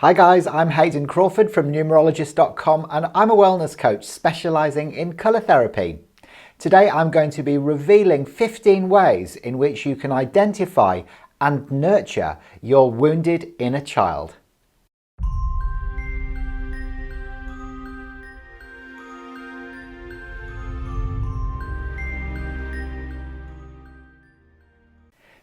Hi guys, I'm Hayden Crawford from Numerologist.com and I'm a wellness coach specialising in colour therapy. Today I'm going to be revealing 15 ways in which you can identify and nurture your wounded inner child.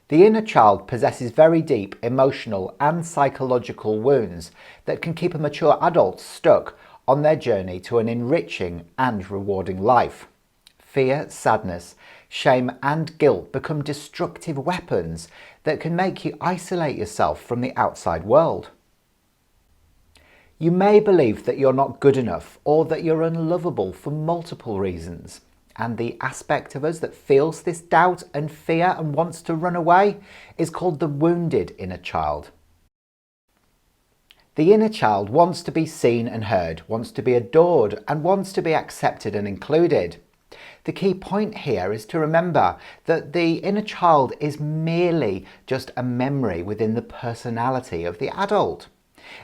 The inner child possesses very deep emotional and psychological wounds that can keep a mature adult stuck on their journey to an enriching and rewarding life. Fear, sadness, shame and guilt become destructive weapons that can make you isolate yourself from the outside world. You may believe that you're not good enough or that you're unlovable for multiple reasons. And the aspect of us that feels this doubt and fear and wants to run away is called the wounded inner child. The inner child wants to be seen and heard, wants to be adored and wants to be accepted and included. The key point here is to remember that the inner child is merely just a memory within the personality of the adult.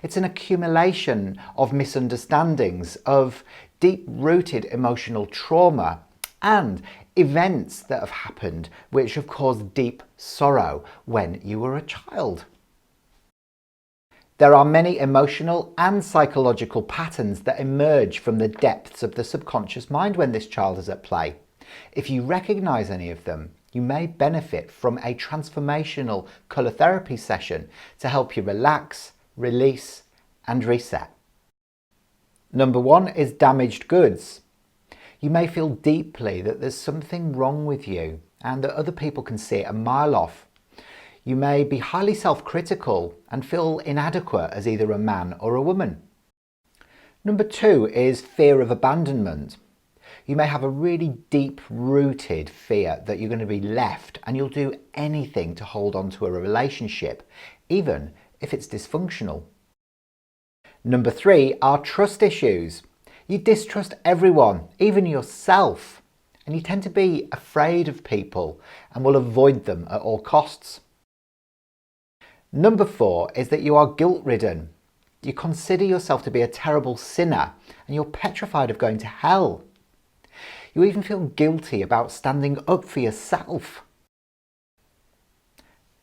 It's an accumulation of misunderstandings, of deep-rooted emotional trauma and events that have happened which have caused deep sorrow when you were a child. There are many emotional and psychological patterns that emerge from the depths of the subconscious mind when this child is at play. If you recognise any of them, you may benefit from a transformational colour therapy session to help you relax, release and reset. Number 1 is damaged goods. You may feel deeply that there's something wrong with you and that other people can see it a mile off. You may be highly self-critical and feel inadequate as either a man or a woman. Number 2 is fear of abandonment. You may have a really deep-rooted fear that you're going to be left and you'll do anything to hold on to a relationship, even if it's dysfunctional. Number 3 are trust issues. You distrust everyone, even yourself, and you tend to be afraid of people and will avoid them at all costs. Number 4 is that you are guilt-ridden. You consider yourself to be a terrible sinner and you're petrified of going to hell. You even feel guilty about standing up for yourself.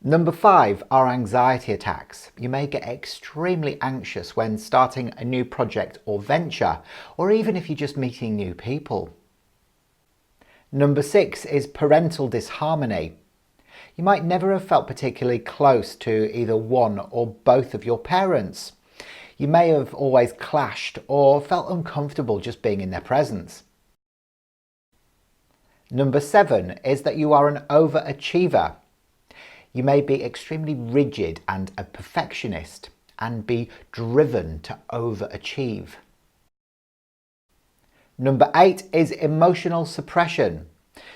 Number 5 are anxiety attacks. You may get extremely anxious when starting a new project or venture, or even if you're just meeting new people. Number 6 is parental disharmony. You might never have felt particularly close to either one or both of your parents. You may have always clashed or felt uncomfortable just being in their presence. Number 7 is that you are an overachiever. You may be extremely rigid and a perfectionist and be driven to overachieve. Number 8 is emotional suppression.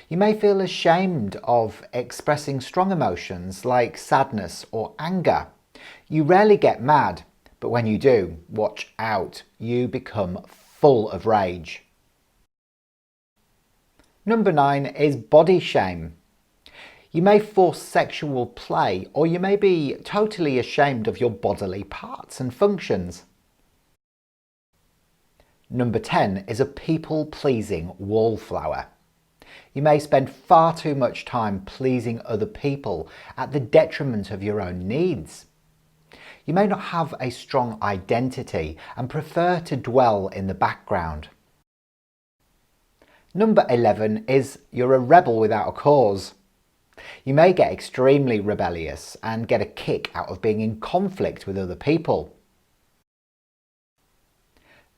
You may feel ashamed of expressing strong emotions like sadness or anger. You rarely get mad, but when you do, watch out, you become full of rage. Number 9 is body shame. You may force sexual play, or you may be totally ashamed of your bodily parts and functions. Number 10 is a people-pleasing wallflower. You may spend far too much time pleasing other people at the detriment of your own needs. You may not have a strong identity and prefer to dwell in the background. Number 11 is you're a rebel without a cause. You may get extremely rebellious and get a kick out of being in conflict with other people.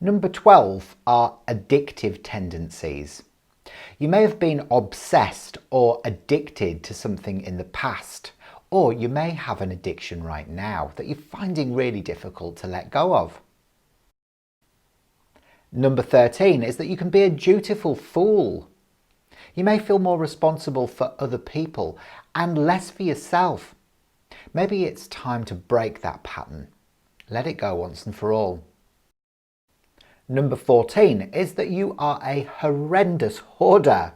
Number 12 are addictive tendencies. You may have been obsessed or addicted to something in the past, or you may have an addiction right now that you're finding really difficult to let go of. Number 13 is that you can be a dutiful fool. You may feel more responsible for other people and less for yourself. Maybe it's time to break that pattern. Let it go once and for all. Number 14 is that you are a horrendous hoarder.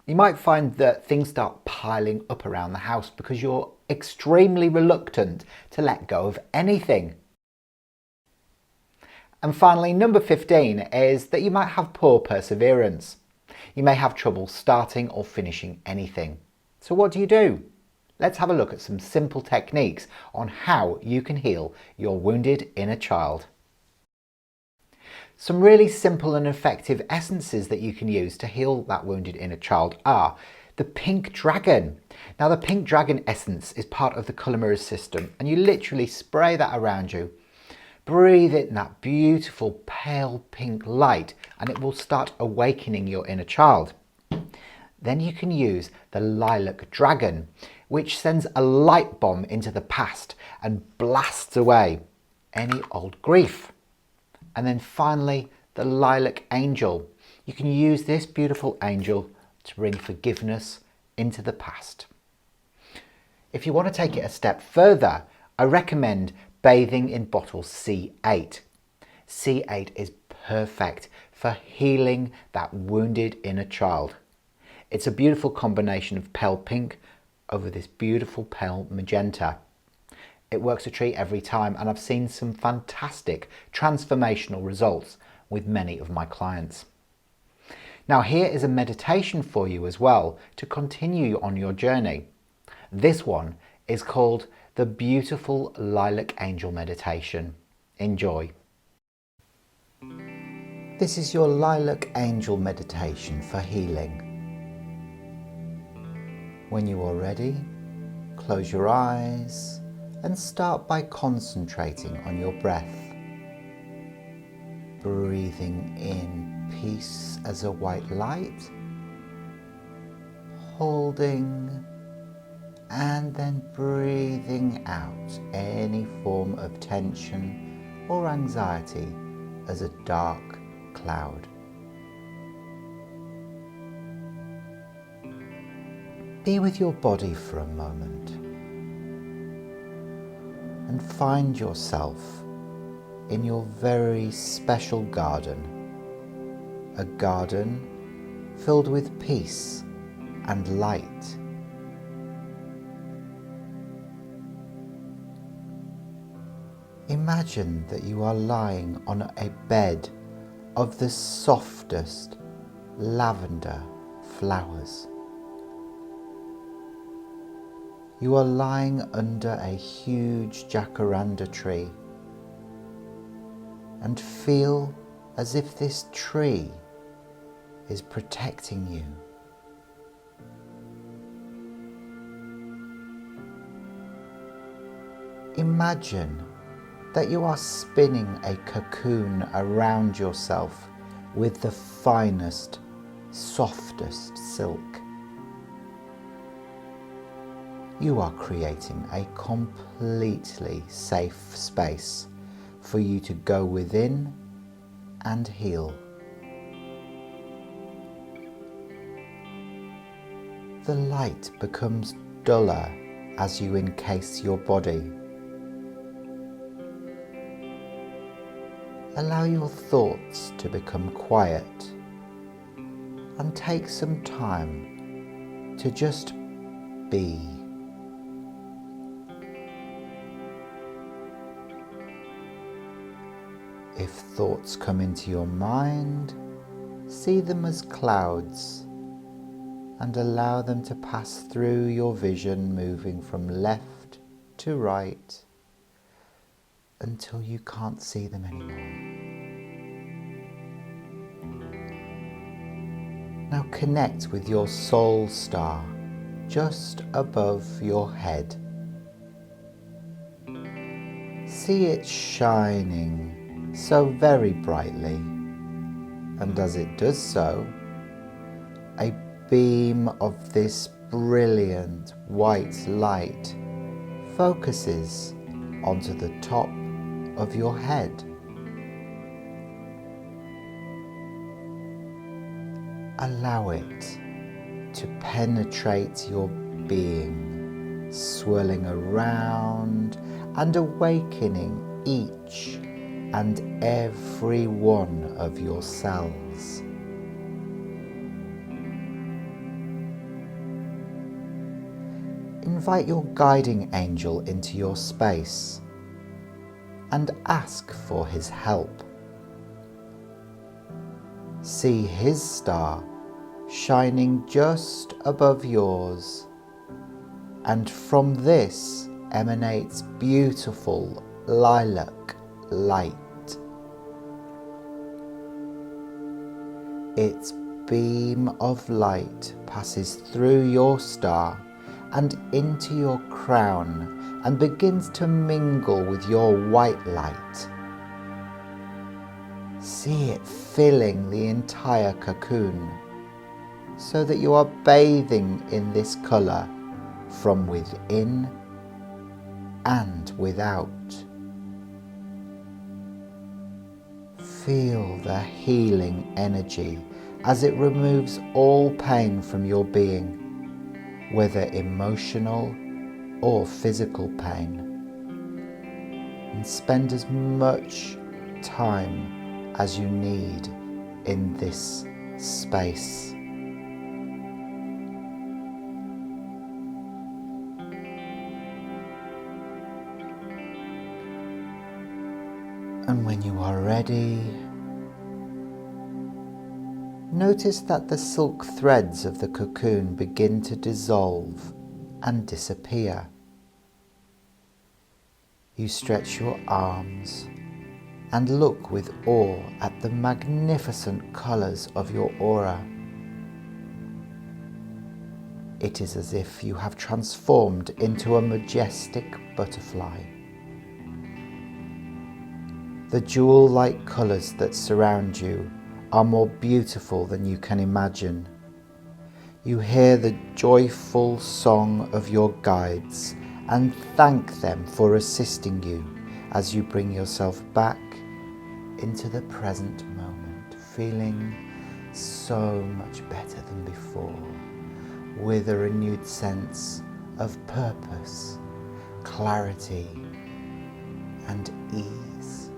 You might find that things start piling up around the house because you're extremely reluctant to let go of anything. And finally, number 15 is that you might have poor perseverance. You may have trouble starting or finishing anything. So what do? Let's have a look at some simple techniques on how you can heal your wounded inner child. Some really simple and effective essences that you can use to heal that wounded inner child are the pink dragon. Now, the pink dragon essence is part of the colour mirrors system, and you literally spray that around you. Breathe in that beautiful pale pink light and it will start awakening your inner child. Then you can use the lilac dragon, which sends a light bomb into the past and blasts away any old grief. And then finally, the lilac angel. You can use this beautiful angel to bring forgiveness into the past. If you want to take it a step further, I recommend bathing in bottle C8. C8 is perfect for healing that wounded inner child. It's a beautiful combination of pale pink over this beautiful pale magenta. It works a treat every time, and I've seen some fantastic transformational results with many of my clients. Now, here is a meditation for you as well to continue on your journey. This one is called the Beautiful Lilac Angel Meditation. Enjoy. This is your Lilac Angel Meditation for healing. When you are ready, close your eyes and start by concentrating on your breath. Breathing in peace as a white light, holding, and then breathing out any form of tension or anxiety as a dark cloud. Be with your body for a moment and find yourself in your very special garden, a garden filled with peace and light. Imagine that you are lying on a bed of the softest lavender flowers. You are lying under a huge jacaranda tree and feel as if this tree is protecting you. Imagine that you are spinning a cocoon around yourself with the finest, softest silk. You are creating a completely safe space for you to go within and heal. The light becomes duller as you encase your body. Allow your thoughts to become quiet and take some time to just be. If thoughts come into your mind, see them as clouds and allow them to pass through your vision, moving from left to right until you can't see them anymore. Now connect with your soul star just above your head. See it shining so very brightly, and as it does so, a beam of this brilliant white light focuses onto the top of your head. Allow it to penetrate your being, swirling around and awakening each and every one of your cells. Invite your guiding angel into your space and ask for his help See his star shining just above yours, and from this emanates beautiful lilac light. Its beam of light passes through your star and into your crown and begins to mingle with your white light. See it filling the entire cocoon, so that you are bathing in this colour from within and without. Feel the healing energy as it removes all pain from your being, whether emotional or physical pain, and spend as much time as you need in this space. And when you are ready, notice that the silk threads of the cocoon begin to dissolve and disappear. You stretch your arms and look with awe at the magnificent colours of your aura. It is as if you have transformed into a majestic butterfly. The jewel-like colours that surround you are more beautiful than you can imagine. You hear the joyful song of your guides and thank them for assisting you as you bring yourself back into the present moment, feeling so much better than before, with a renewed sense of purpose, clarity, and ease.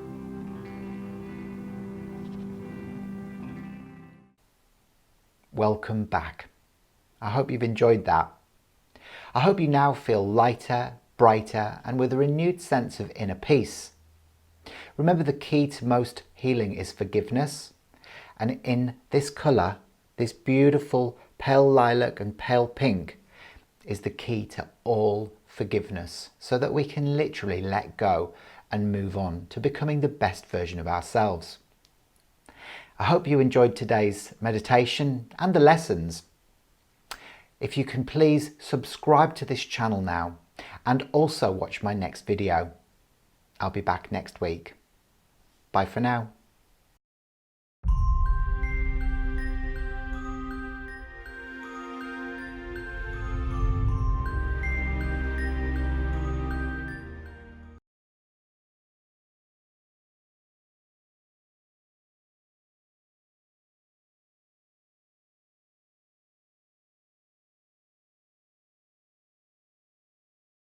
Welcome back. I hope you've enjoyed that. I hope you now feel lighter, brighter, and with a renewed sense of inner peace. Remember, the key to most healing is forgiveness, and in this colour, this beautiful pale lilac and pale pink, is the key to all forgiveness, so that we can literally let go and move on to becoming the best version of ourselves. I hope you enjoyed today's meditation and the lessons. If you can please subscribe to this channel now and also watch my next video. I'll be back next week. Bye for now.